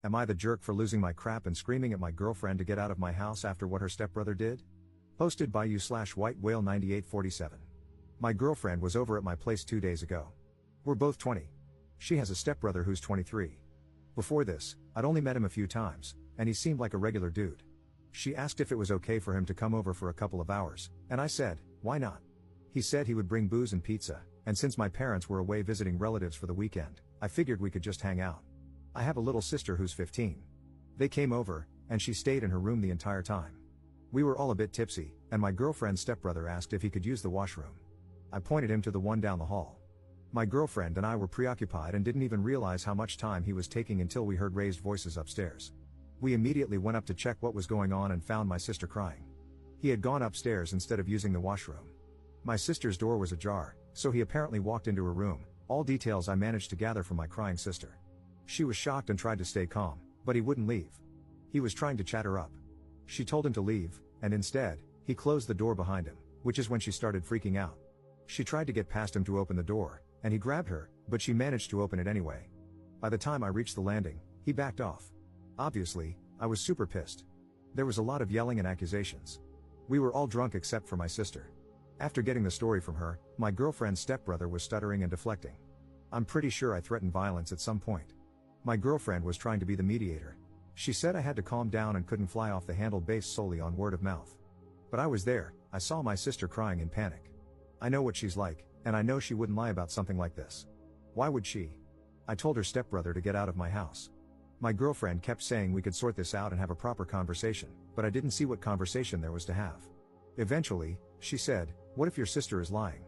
Am I the jerk for losing my crap and screaming at my girlfriend to get out of my house after what her stepbrother did? Posted by you/White Whale 9847. My girlfriend was over at my place 2 days ago. We're both 20. She has a stepbrother who's 23. Before this, I'd only met him a few times, and he seemed like a regular dude. She asked if it was okay for him to come over for a couple of hours, and I said, why not? He said he would bring booze and pizza, and since my parents were away visiting relatives for the weekend, I figured we could just hang out. I have a little sister who's 15. They came over, and she stayed in her room the entire time. We were all a bit tipsy, and my girlfriend's stepbrother asked if he could use the washroom. I pointed him to the one down the hall. My girlfriend and I were preoccupied and didn't even realize how much time he was taking until we heard raised voices upstairs. We immediately went up to check what was going on and found my sister crying. He had gone upstairs instead of using the washroom. My sister's door was ajar, so he apparently walked into her room, all details I managed to gather from my crying sister. She was shocked and tried to stay calm, but he wouldn't leave. He was trying to chat her up. She told him to leave, and instead, he closed the door behind him, which is when she started freaking out. She tried to get past him to open the door, and he grabbed her, but she managed to open it anyway. By the time I reached the landing, he backed off. Obviously, I was super pissed. There was a lot of yelling and accusations. We were all drunk except for my sister. After getting the story from her, my girlfriend's stepbrother was stuttering and deflecting. I'm pretty sure I threatened violence at some point. My girlfriend was trying to be the mediator. She said I had to calm down and couldn't fly off the handle based solely on word of mouth. But I was there, I saw my sister crying in panic. I know what she's like, and I know she wouldn't lie about something like this. Why would she? I told her stepbrother to get out of my house. My girlfriend kept saying we could sort this out and have a proper conversation, but I didn't see what conversation there was to have. Eventually, she said, "What if your sister is lying?"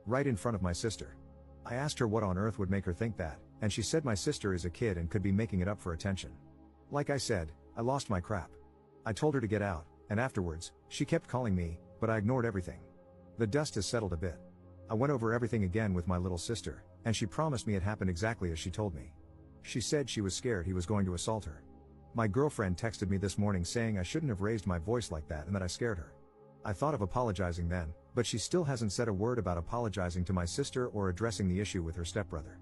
Right in front of my sister. I asked her what on earth would make her think that, and she said my sister is a kid and could be making it up for attention. Like I said, I lost my crap. I told her to get out, and afterwards, she kept calling me, but I ignored everything. The dust has settled a bit. I went over everything again with my little sister, and she promised me it happened exactly as she told me. She said she was scared he was going to assault her. My girlfriend texted me this morning saying I shouldn't have raised my voice like that and that I scared her. I thought of apologizing then, but she still hasn't said a word about apologizing to my sister or addressing the issue with her stepbrother.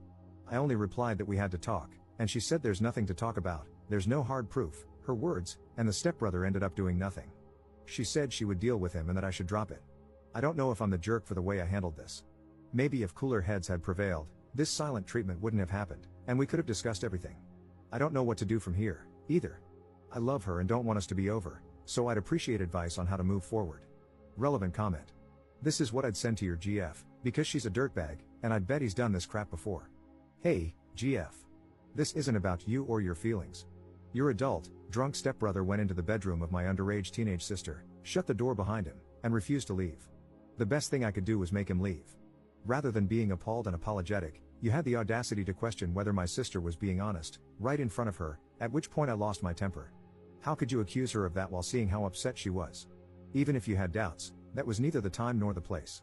I only replied that we had to talk, and she said there's nothing to talk about, there's no hard proof, her words, and the stepbrother ended up doing nothing. She said she would deal with him and that I should drop it. I don't know if I'm the jerk for the way I handled this. Maybe if cooler heads had prevailed, this silent treatment wouldn't have happened, and we could have discussed everything. I don't know what to do from here, either. I love her and don't want us to be over, so I'd appreciate advice on how to move forward. Relevant comment. This is what I'd send to your GF, because she's a dirtbag, and I'd bet he's done this crap before. Hey, GF. This isn't about you or your feelings. Your adult, drunk stepbrother went into the bedroom of my underage teenage sister, shut the door behind him, and refused to leave. The best thing I could do was make him leave. Rather than being appalled and apologetic, you had the audacity to question whether my sister was being honest, right in front of her, at which point I lost my temper. How could you accuse her of that while seeing how upset she was? Even if you had doubts, that was neither the time nor the place.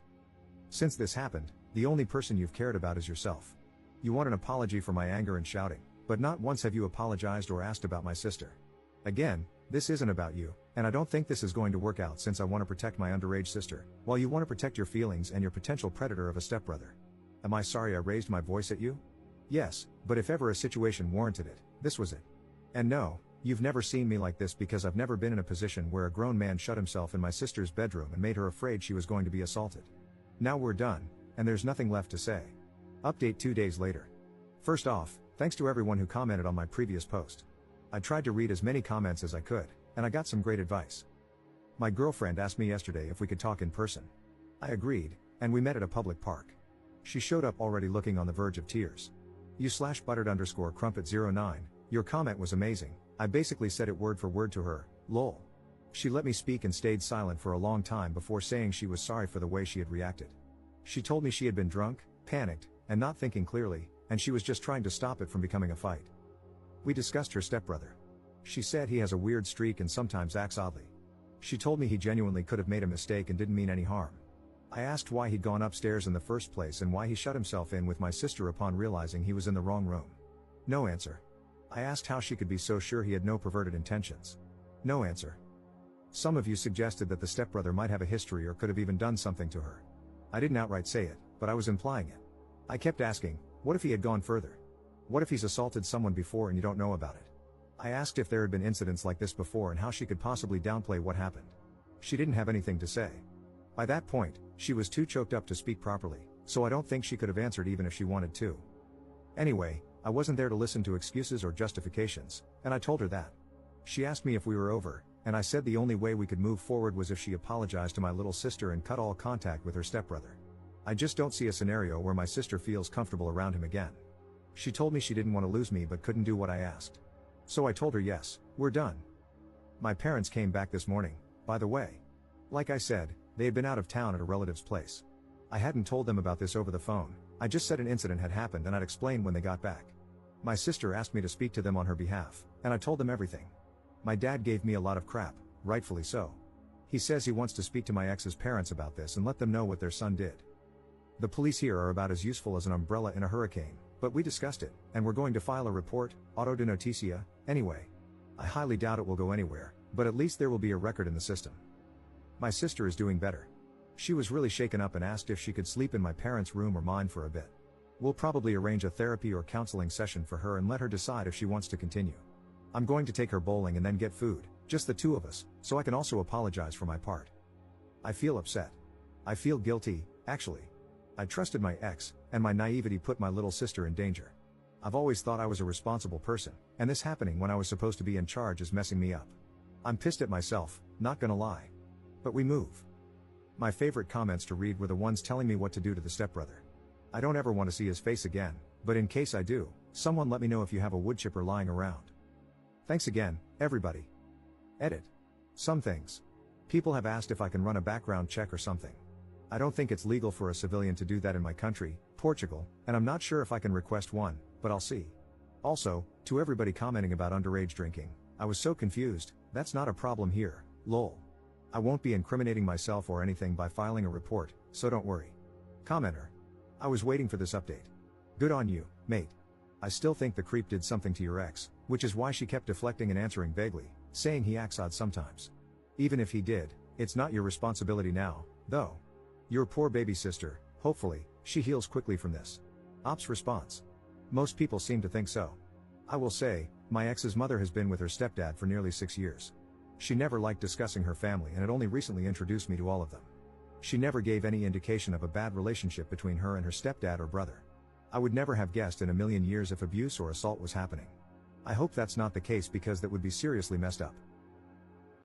Since this happened, the only person you've cared about is yourself. You want an apology for my anger and shouting, but not once have you apologized or asked about my sister. Again, this isn't about you, and I don't think this is going to work out since I want to protect my underage sister, while you want to protect your feelings and your potential predator of a stepbrother. Am I sorry I raised my voice at you? Yes, but if ever a situation warranted it, this was it. And no, you've never seen me like this because I've never been in a position where a grown man shut himself in my sister's bedroom and made her afraid she was going to be assaulted. Now we're done, and there's nothing left to say. Update 2 days later. First off, thanks to everyone who commented on my previous post. I tried to read as many comments as I could, and I got some great advice. My girlfriend asked me yesterday if we could talk in person. I agreed, and we met at a public park. She showed up already looking on the verge of tears. You/buttered_crumpet09, your comment was amazing. I basically said it word for word to her, lol. She let me speak and stayed silent for a long time before saying she was sorry for the way she had reacted. She told me she had been drunk, panicked, and not thinking clearly, and she was just trying to stop it from becoming a fight. We discussed her stepbrother. She said he has a weird streak and sometimes acts oddly. She told me he genuinely could have made a mistake and didn't mean any harm. I asked why he'd gone upstairs in the first place and why he shut himself in with my sister upon realizing he was in the wrong room. No answer. I asked how she could be so sure he had no perverted intentions. No answer. Some of you suggested that the stepbrother might have a history or could have even done something to her. I didn't outright say it, but I was implying it. I kept asking, what if he had gone further? What if he's assaulted someone before and you don't know about it? I asked if there had been incidents like this before and how she could possibly downplay what happened. She didn't have anything to say. By that point, she was too choked up to speak properly, so I don't think she could have answered even if she wanted to. Anyway, I wasn't there to listen to excuses or justifications, and I told her that. She asked me if we were over, and I said the only way we could move forward was if she apologized to my little sister and cut all contact with her stepbrother. I just don't see a scenario where my sister feels comfortable around him again. She told me she didn't want to lose me but couldn't do what I asked. So I told her yes, we're done. My parents came back this morning, by the way. Like I said, they had been out of town at a relative's place. I hadn't told them about this over the phone, I just said an incident had happened and I'd explain when they got back. My sister asked me to speak to them on her behalf, and I told them everything. My dad gave me a lot of crap, rightfully so. He says he wants to speak to my ex's parents about this and let them know what their son did. The police here are about as useful as an umbrella in a hurricane, but we discussed it, and we're going to file a report, auto de noticia, anyway. I highly doubt it will go anywhere, but at least there will be a record in the system. My sister is doing better. She was really shaken up and asked if she could sleep in my parents' room or mine for a bit. We'll probably arrange a therapy or counseling session for her and let her decide if she wants to continue. I'm going to take her bowling and then get food, just the two of us, so I can also apologize for my part. I feel upset. I feel guilty, actually. I trusted my ex, and my naivety put my little sister in danger. I've always thought I was a responsible person, and this happening when I was supposed to be in charge is messing me up. I'm pissed at myself, not gonna lie. But we move. My favorite comments to read were the ones telling me what to do to the stepbrother. I don't ever want to see his face again, but in case I do, someone let me know if you have a wood chipper lying around. Thanks again, everybody. Edit. Some things. People have asked if I can run a background check or something. I don't think it's legal for a civilian to do that in my country, Portugal, and I'm not sure if I can request one, but I'll see. Also, to everybody commenting about underage drinking, I was so confused, that's not a problem here, lol. I won't be incriminating myself or anything by filing a report, so don't worry. Commenter. I was waiting for this update. Good on you, mate. I still think the creep did something to your ex, which is why she kept deflecting and answering vaguely, saying he acts odd sometimes. Even if he did, it's not your responsibility now, though. Your poor baby sister, hopefully, she heals quickly from this. Ops response. Most people seem to think so. I will say, my ex's mother has been with her stepdad for nearly 6 years. She never liked discussing her family and had only recently introduced me to all of them. She never gave any indication of a bad relationship between her and her stepdad or brother. I would never have guessed in a million years if abuse or assault was happening. I hope that's not the case because that would be seriously messed up.